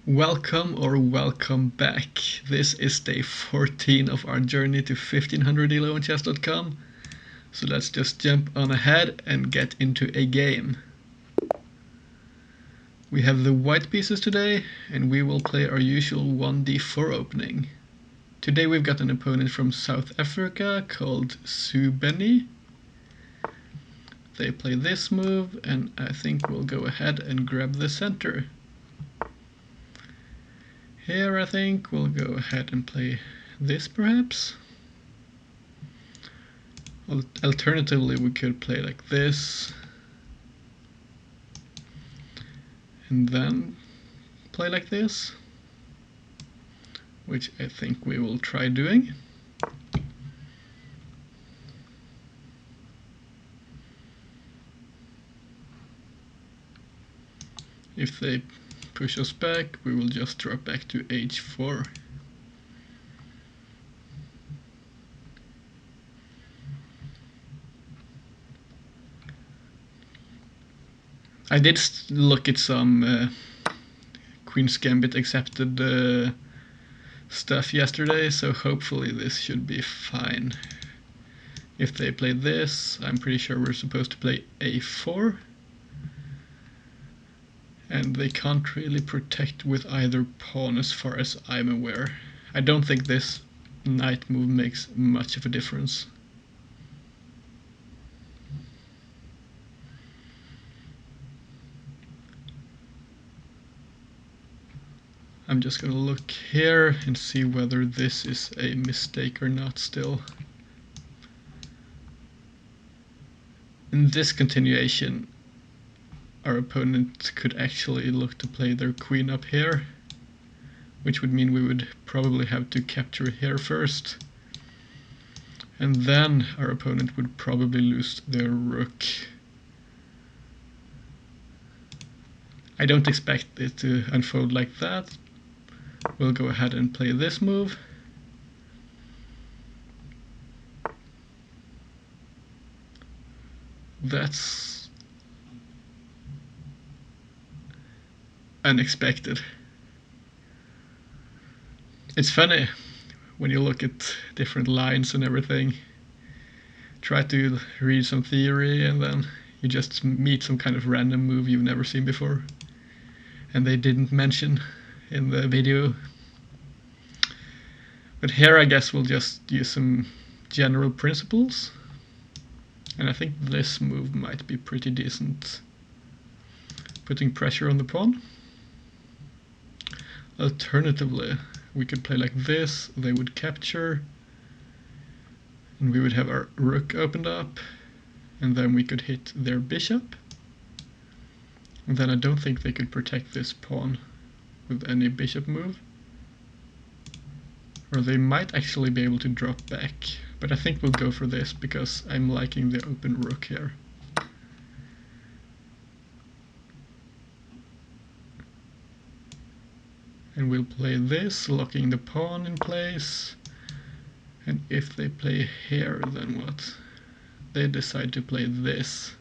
Welcome or welcome back. This is day 14 of our journey to 1500 ELO on chess.com. So let's just jump on ahead and get into a game. We have the white pieces today, and we will play our usual 1d4 opening. Today we've got an opponent from South Africa called Subeni. They play this move, and I think we'll go ahead and grab the center. Here I think we'll go ahead and play this perhaps. Alternatively we could play like this. And then play like this. Which I think we will try doing. If they push us back, we will just drop back to h4. I did look at some Queen's Gambit accepted stuff yesterday, so hopefully this should be fine. If they play this, I'm pretty sure we're supposed to play a4. And they can't really protect with either pawn as far as I'm aware. I don't think this knight move makes much of a difference. I'm just gonna look here and see whether this is a mistake or not still. In this continuation, our opponent could actually look to play their queen up here, which would mean we would probably have to capture here first. And then our opponent would probably lose their rook. I don't expect it to unfold like that. We'll go ahead and play this move. That's unexpected. It's funny when you look at different lines and everything. Try to read some theory and then you just meet some kind of random move you've never seen before. And they didn't mention in the video. But here I guess we'll just use some general principles. And I think this move might be pretty decent. Putting pressure on the pawn. Alternatively, we could play like this, they would capture, and we would have our rook opened up, and then we could hit their bishop. And then I don't think they could protect this pawn with any bishop move. Or they might actually be able to drop back, but I think we'll go for this because I'm liking the open rook here. And we'll play this, locking the pawn in place. And if they play here, then what? They decide to play this.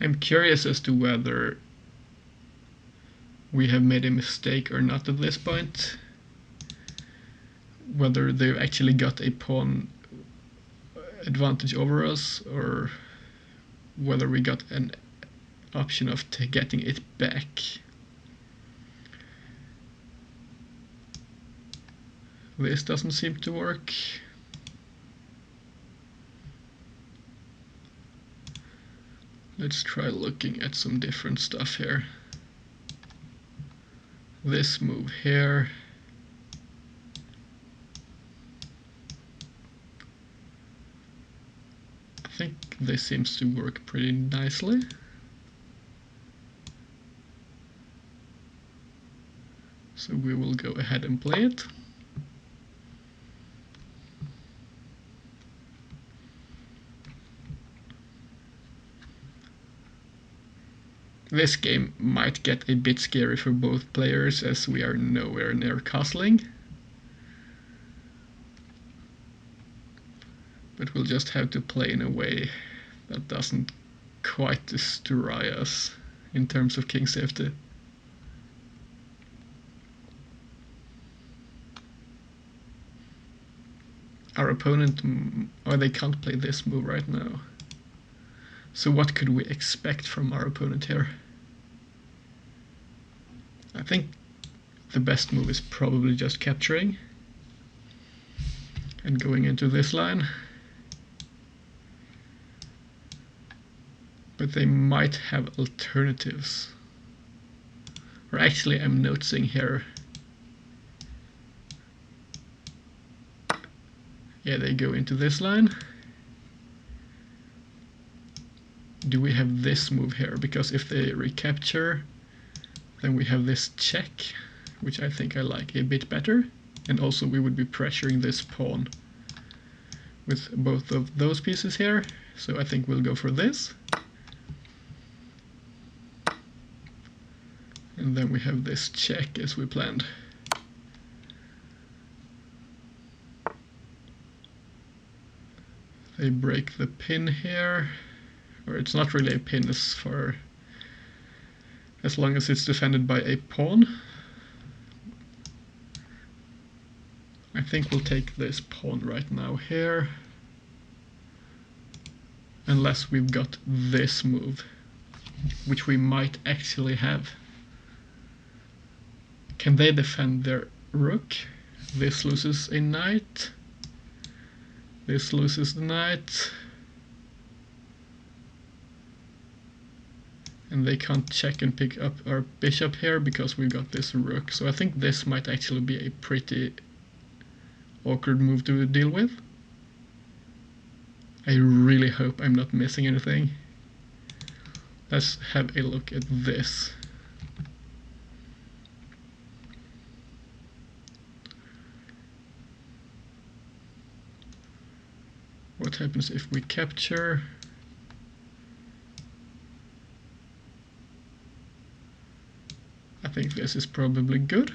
I'm curious as to whether we have made a mistake or not at this point. Whether they've actually got a pawn advantage over us, or whether we got an option of getting it back. This doesn't seem to work. Let's try looking at some different stuff here. This move here. I think this seems to work pretty nicely. So we will go ahead and play it. This game might get a bit scary for both players as we are nowhere near castling. But we'll just have to play in a way that doesn't quite destroy us in terms of king safety. Our opponent, they can't play this move right now. So what could we expect from our opponent here? I think the best move is probably just capturing and going into this line. But they might have alternatives. Or actually, I'm noticing here. Yeah, they go into this line. Do we have this move here? Because if they recapture, then we have this check, which I think I like a bit better. And also we would be pressuring this pawn with both of those pieces here. So I think we'll go for this. And then we have this check as we planned. They break the pin here, or it's not really a pin as long as it's defended by a pawn. I think we'll take this pawn right now here, unless we've got this move, which we might actually have. Can they defend their rook? This loses a knight. This loses the knight. And they can't check and pick up our bishop here because we've got this rook. So I think this might actually be a pretty awkward move to deal with. I really hope I'm not missing anything. Let's have a look at this. What happens if we capture? I think this is probably good.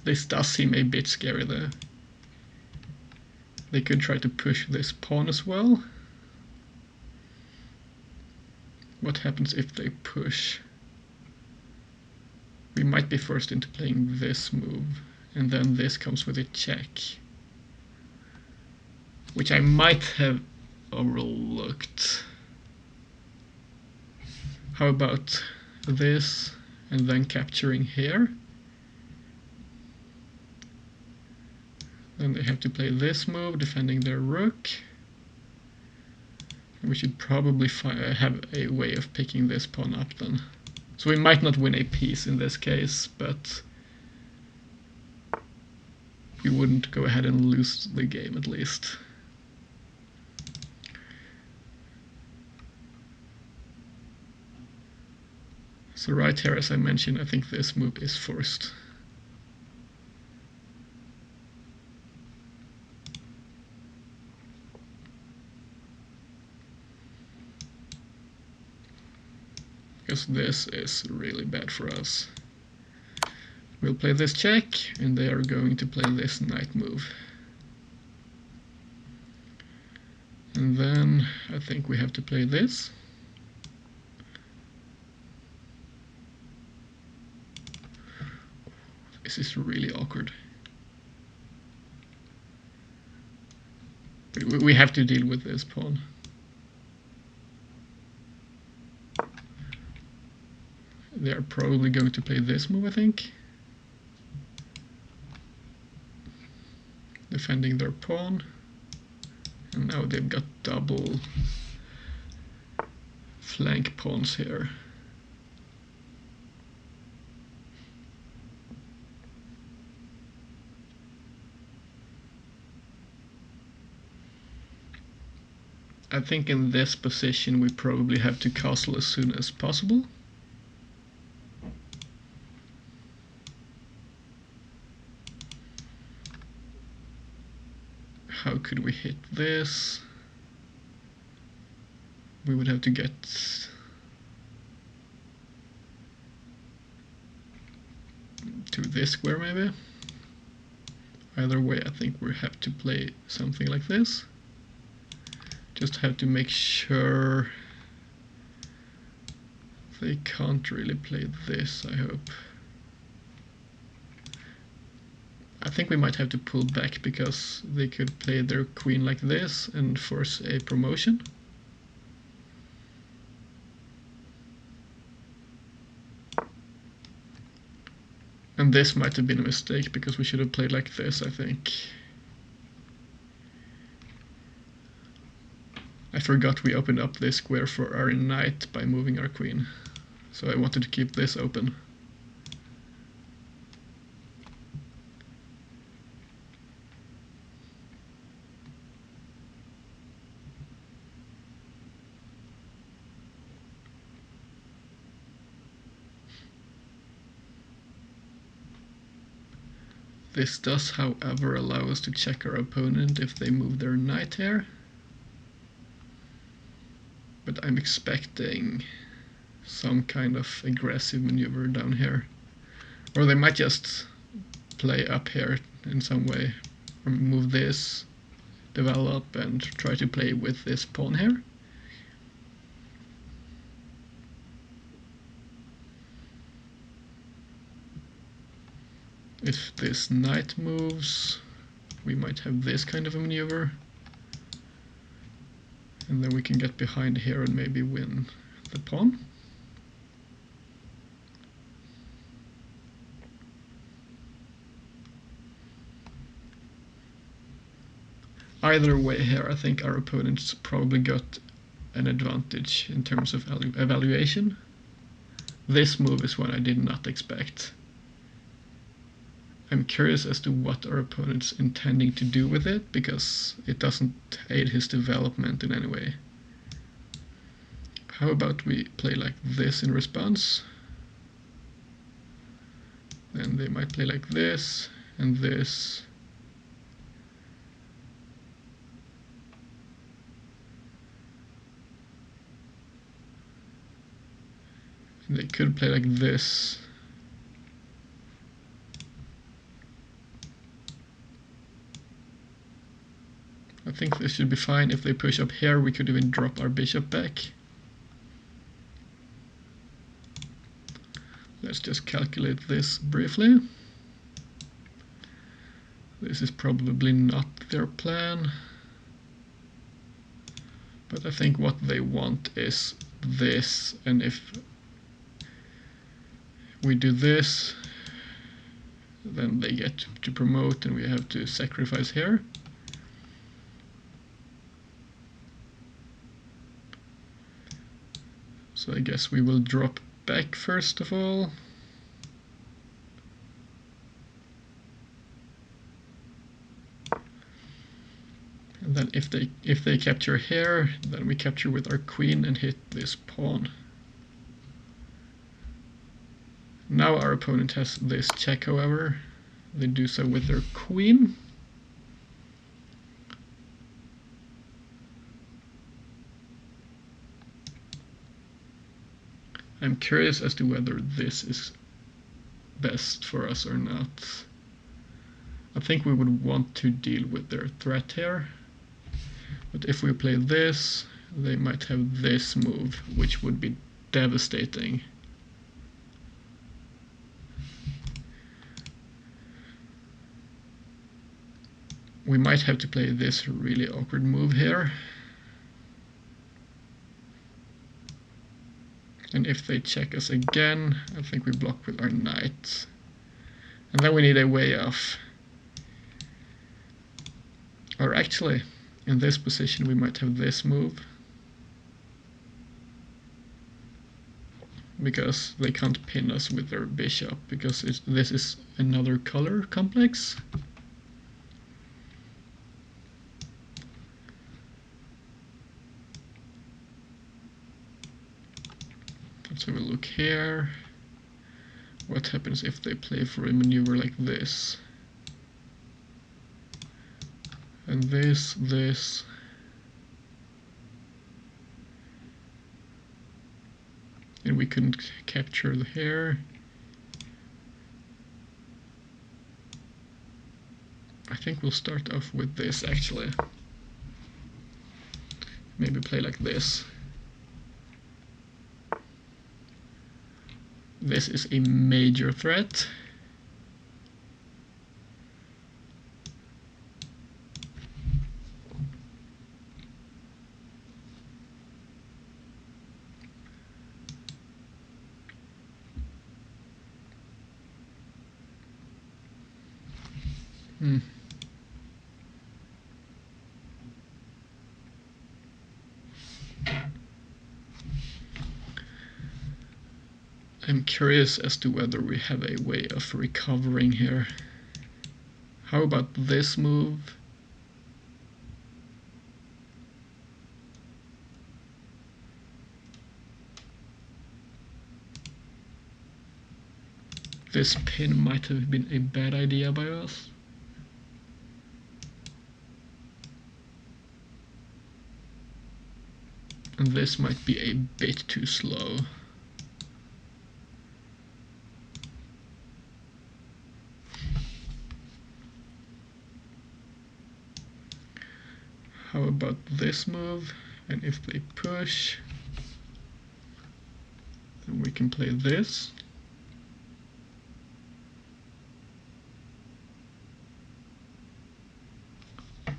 This does seem a bit scary though. They could try to push this pawn as well. What happens if they push? We might be forced into playing this move, and then this comes with a check, which I might have overlooked. How about this, and then capturing here? Then they have to play this move, defending their rook. And we should probably have a way of picking this pawn up then. So we might not win a piece in this case, but we wouldn't go ahead and lose the game at least. So right here, as I mentioned, I think this move is forced. Because this is really bad for us. We'll play this check, and they are going to play this knight move. And then I think we have to play this. This is really awkward. But we have to deal with this pawn. They are probably going to play this move, I think. Defending their pawn. And now they've got double flank pawns here. I think in this position we probably have to castle as soon as possible. how could we hit this? We would have to get to this square maybe. Either way, I think we have to play something like this. Just have to make sure they can't really play this, I hope. I think we might have to pull back because they could play their queen like this and force a promotion. And this might have been a mistake because we should have played like this, I think. I forgot we opened up this square for our knight by moving our queen. So I wanted to keep this open. This does, however, allow us to check our opponent if they move their knight here. But I'm expecting some kind of aggressive maneuver down here. Or they might just play up here in some way. Or move this, develop, and try to play with this pawn here. If this knight moves, we might have this kind of a maneuver. And then we can get behind here and maybe win the pawn. Either way here, I think our opponents probably got an advantage in terms of evaluation. This move is one I did not expect. I'm curious as to what our opponent's intending to do with it, because it doesn't aid his development in any way. How about we play like this in response? Then they might play like this, and this. And they could play like this. I think this should be fine. If they push up here, we could even drop our bishop back. Let's just calculate this briefly. This is probably not their plan. But I think what they want is this, and if we do this, then they get to promote and we have to sacrifice here. So I guess we will drop back first of all. And then if they capture here, then we capture with our queen and hit this pawn. Now our opponent has this check, however. They do so with their queen. I'm curious as to whether this is best for us or not. I think we would want to deal with their threat here. But if we play this, they might have this move, which would be devastating. We might have to play this really awkward move here. And if they check us again, I think we block with our knight. And then we need a way off. Or actually, in this position we might have this move. Because they can't pin us with their bishop, because this is another color complex. Let's have a look here. What happens if they play for a maneuver like this? And this. And we couldn't capture the hair. I think we'll start off with this actually. Maybe play like this. This is a major threat. I'm curious as to whether we have a way of recovering here. How about this move? This pin might have been a bad idea by us. And this might be a bit too slow. How about this move? And if they push, then we can play this.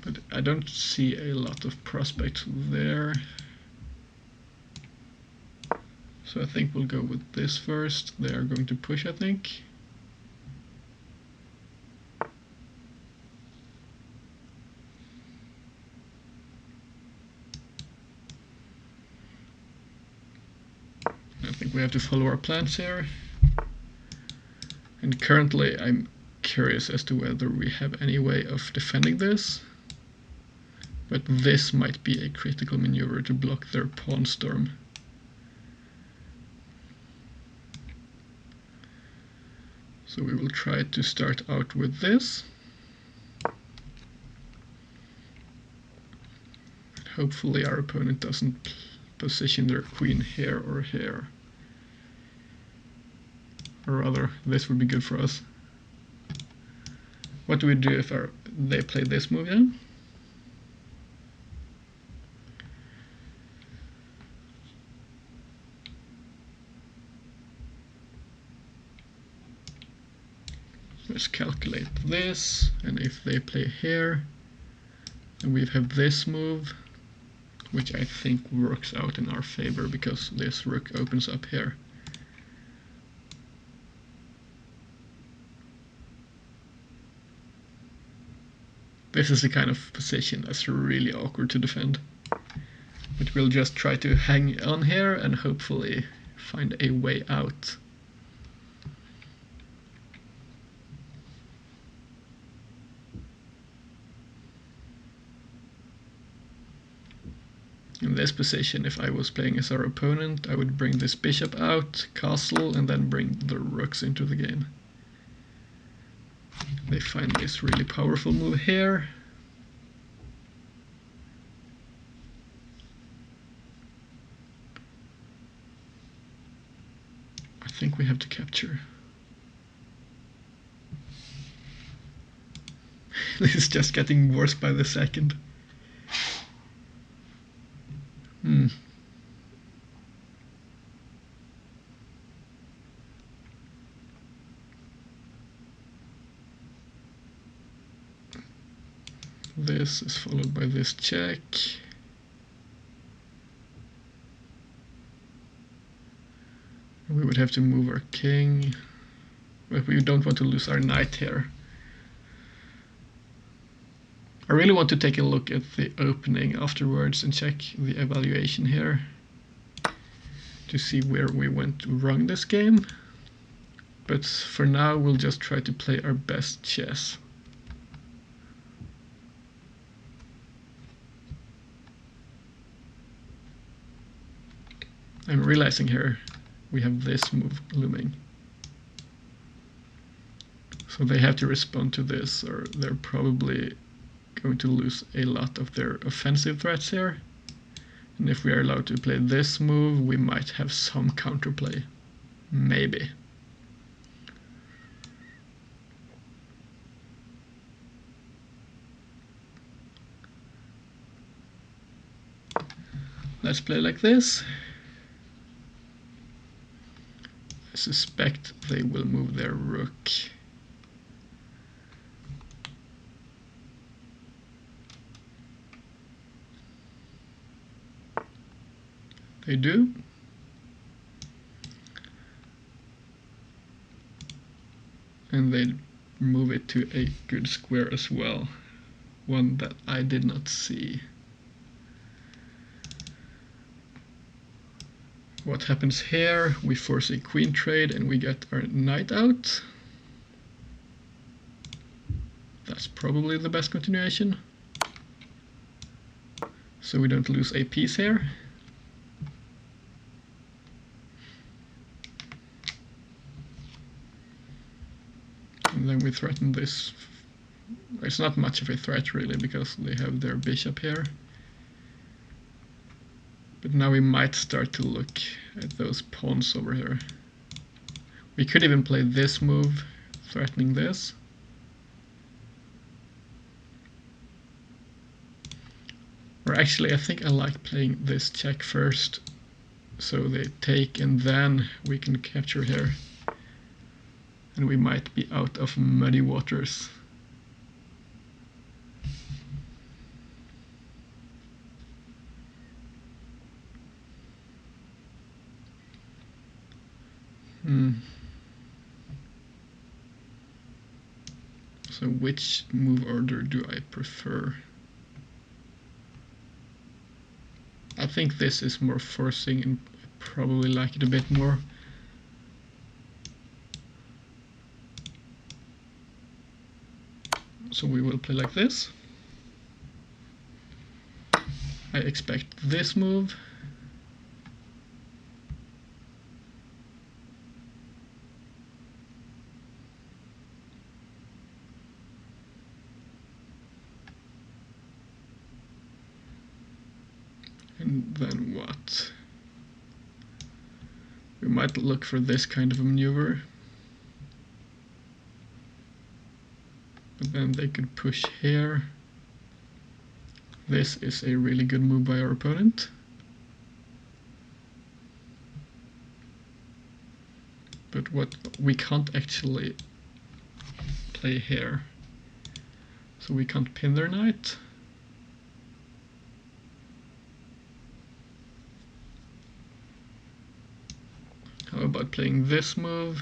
But I don't see a lot of prospects there. So I think we'll go with this first. They are going to push, I think. I think we have to follow our plans here. And currently I'm curious as to whether we have any way of defending this. But this might be a critical maneuver to block their pawn storm. So we will try to start out with this. Hopefully our opponent doesn't position their queen here or here. Or rather, this would be good for us. What do we do if they play this move then? Let's calculate this, and if they play here, and we have this move, which I think works out in our favor because this rook opens up here. This is the kind of position that's really awkward to defend. But we'll just try to hang on here and hopefully find a way out. In this position, if I was playing as our opponent, I would bring this bishop out, castle, and then bring the rooks into the game. They find this really powerful move here. I think we have to capture. This is just getting worse by the second. This is followed by this check. We would have to move our king, but we don't want to lose our knight here. I really want to take a look at the opening afterwards and check the evaluation here to see where we went wrong this game. But for now we'll just try to play our best chess. I'm realizing here we have this move looming. So they have to respond to this, or they're probably going to lose a lot of their offensive threats here. And if we are allowed to play this move, we might have some counterplay. Maybe. Let's play like this. I suspect they will move their rook. They do. And they move it to a good square as well. One that I did not see. What happens here? We force a queen trade and we get our knight out. That's probably the best continuation. So we don't lose a piece here. And then we threaten this. It's not much of a threat really because they have their bishop here. But now we might start to look at those pawns over here. We could even play this move, threatening this. Or actually, I think I like playing this check first. So they take and then we can capture here. And we might be out of muddy waters. So which move order do I prefer? I think this is more forcing and probably like it a bit more. So we will play like this. I expect this move. And then what? We might look for this kind of a maneuver. But then they could push here. This is a really good move by our opponent. But what we can't actually play here. So we can't pin their knight. How about playing this move?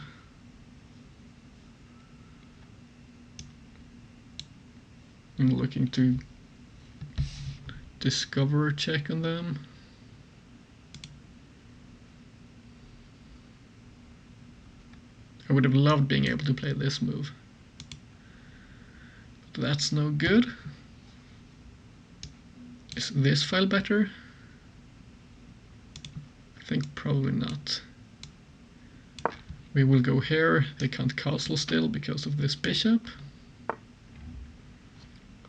I'm looking to discover check on them. I would have loved being able to play this move. But that's no good. Is this file better? I think probably not. We will go here. They can't castle still because of this bishop.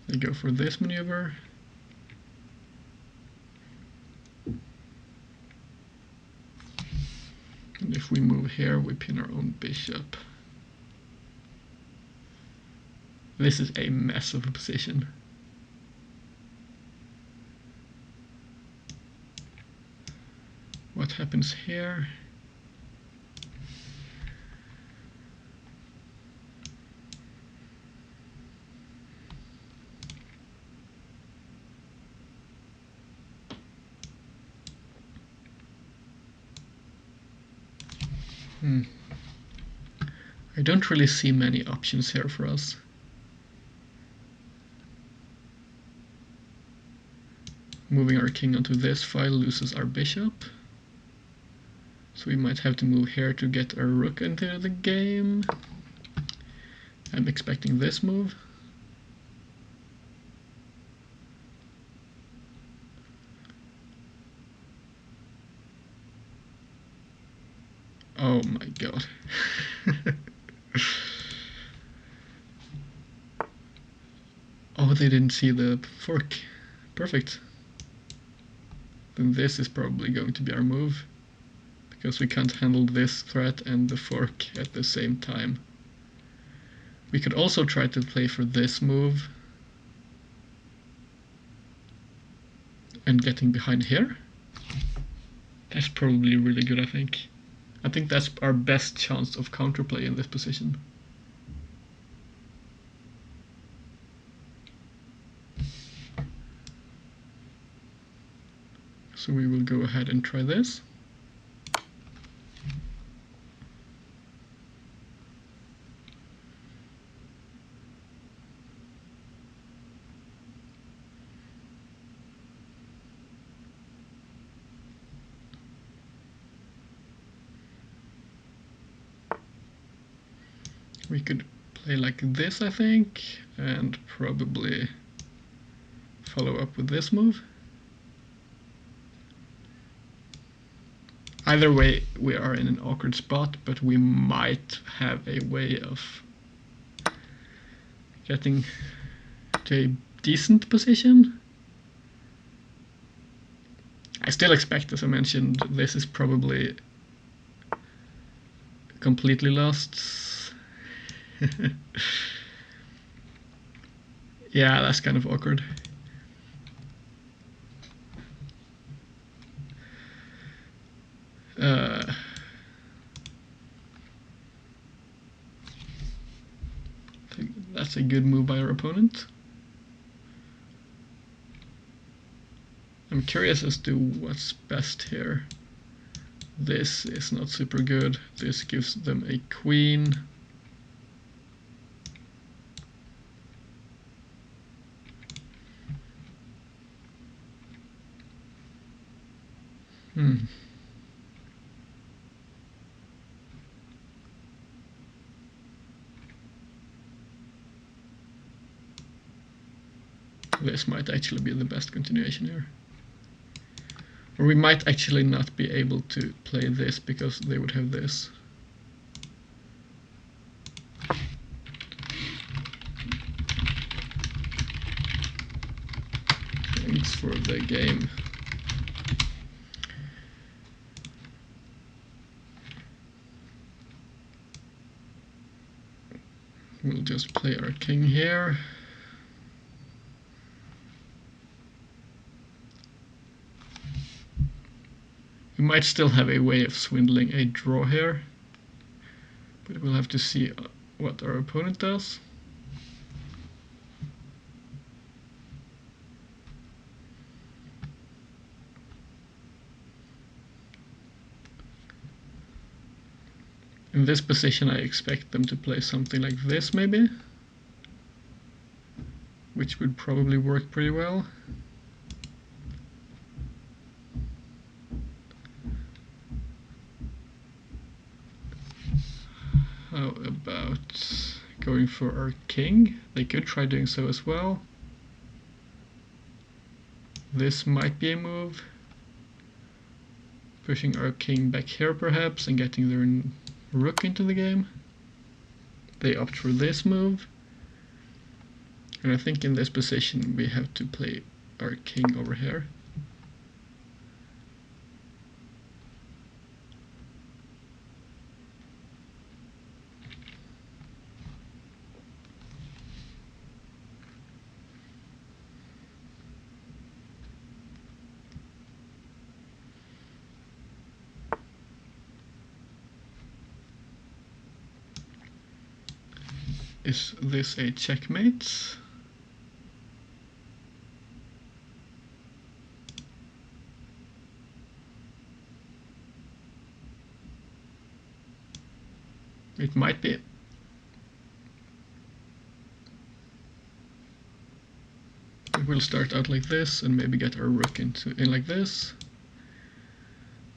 They go for this maneuver. And if we move here, we pin our own bishop. This is a mess of a position. What happens here? I don't really see many options here for us. Moving our king onto this file loses our bishop. So we might have to move here to get our rook into the game. I'm expecting this move. Oh my god. Oh, but they didn't see the fork. Perfect. Then this is probably going to be our move, because we can't handle this threat and the fork at the same time. We could also try to play for this move and getting behind here. That's probably really good, I think. I think that's our best chance of counterplay in this position. So we will go ahead and try this. We could play like this, I think, and probably follow up with this move. Either way, we are in an awkward spot, but we might have a way of getting to a decent position. I still expect, as I mentioned, this is probably completely lost. Yeah, that's kind of awkward. That's a good move by our opponent. I'm curious as to what's best here. This is not super good. This gives them a queen. This might actually be the best continuation here. Or we might actually not be able to play this because they would have this. Thanks for the game. We'll just play our king here. We might still have a way of swindling a draw here, but we'll have to see what our opponent does. In this position, I expect them to play something like this, maybe, which would probably work pretty well. How about going for our king? They could try doing so as well. This might be a move. Pushing our king back here perhaps and getting their rook into the game. They opt for this move. And I think in this position we have to play our king over here. Is this a checkmate? It might be. We'll start out like this and maybe get our rook in like this.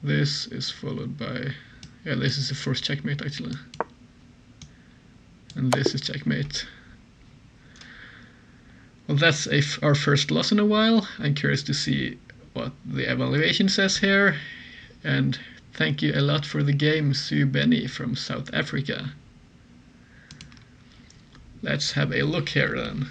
This is followed by, yeah, this is the first checkmate actually. And this is checkmate. Well, that's our first loss in a while. I'm curious to see what the evaluation says here. And thank you a lot for the game, Sue Benny from South Africa. Let's have a look here then.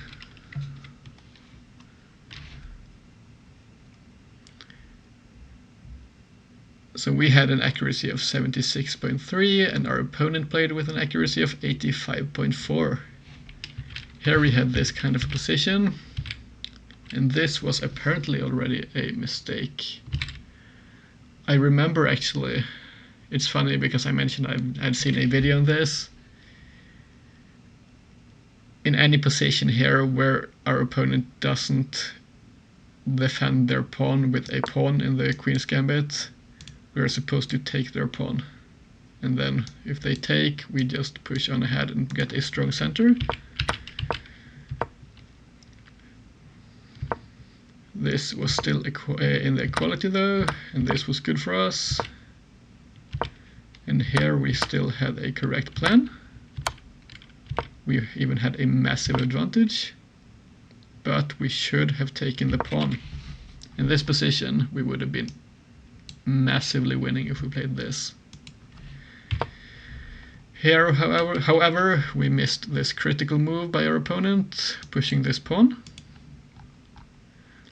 So we had an accuracy of 76.3 and our opponent played with an accuracy of 85.4. Here we had this kind of position, and this was apparently already a mistake. I remember actually, it's funny because I mentioned I had seen a video on this. In any position here where our opponent doesn't defend their pawn with a pawn in the Queen's Gambit, we're supposed to take their pawn. And then if they take, we just push on ahead and get a strong center. This was still in the equality though, and this was good for us. And here we still had a correct plan. We even had a massive advantage, but we should have taken the pawn. In this position, we would have been massively winning if we played this. Here, however, we missed this critical move by our opponent, pushing this pawn.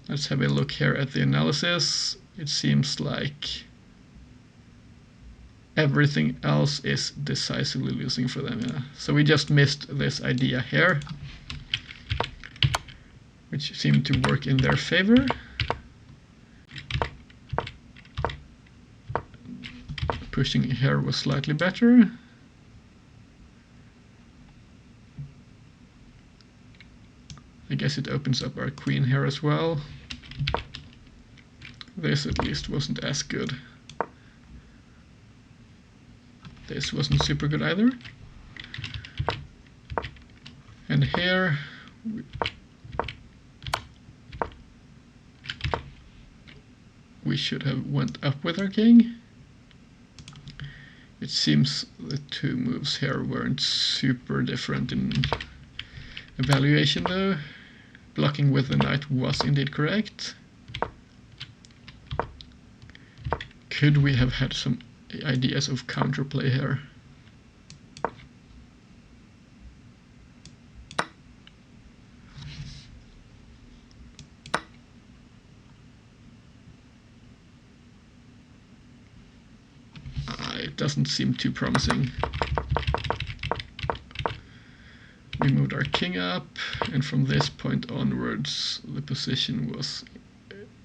Let's have a look here at the analysis. It seems like everything else is decisively losing for them. Yeah. So we just missed this idea here, which seemed to work in their favor. Pushing here was slightly better. I guess it opens up our queen here as well. This at least wasn't as good. This wasn't super good either. And here we should have went up with our king. It seems the two moves here weren't super different in evaluation though. Blocking with the knight was indeed correct. Could we have had some ideas of counterplay here? It doesn't seem too promising. We moved our king up, and from this point onwards the position was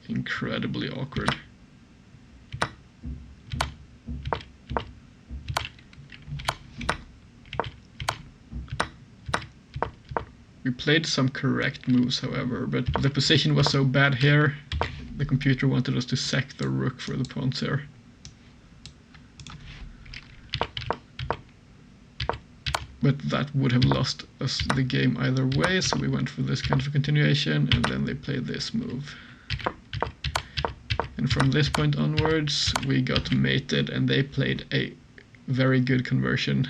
incredibly awkward. We played some correct moves, however, but the position was so bad here, the computer wanted us to sack the rook for the pawns here. But that would have lost us the game either way, so we went for this kind of a continuation, and then they played this move. And from this point onwards, we got mated, and they played a very good conversion.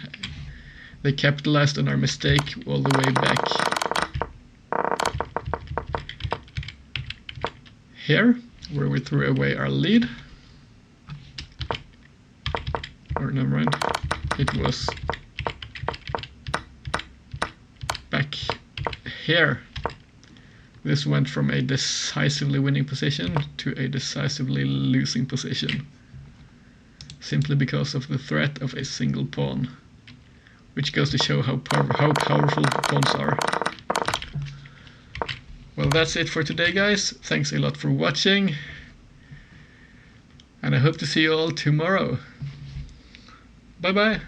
They capitalized on our mistake all the way back here, where we threw away our lead. Or never mind, it was back here. This went from a decisively winning position to a decisively losing position, simply because of the threat of a single pawn, which goes to show how powerful pawns are. Well, that's it for today, guys. Thanks a lot for watching, and I hope to see you all tomorrow. Bye bye.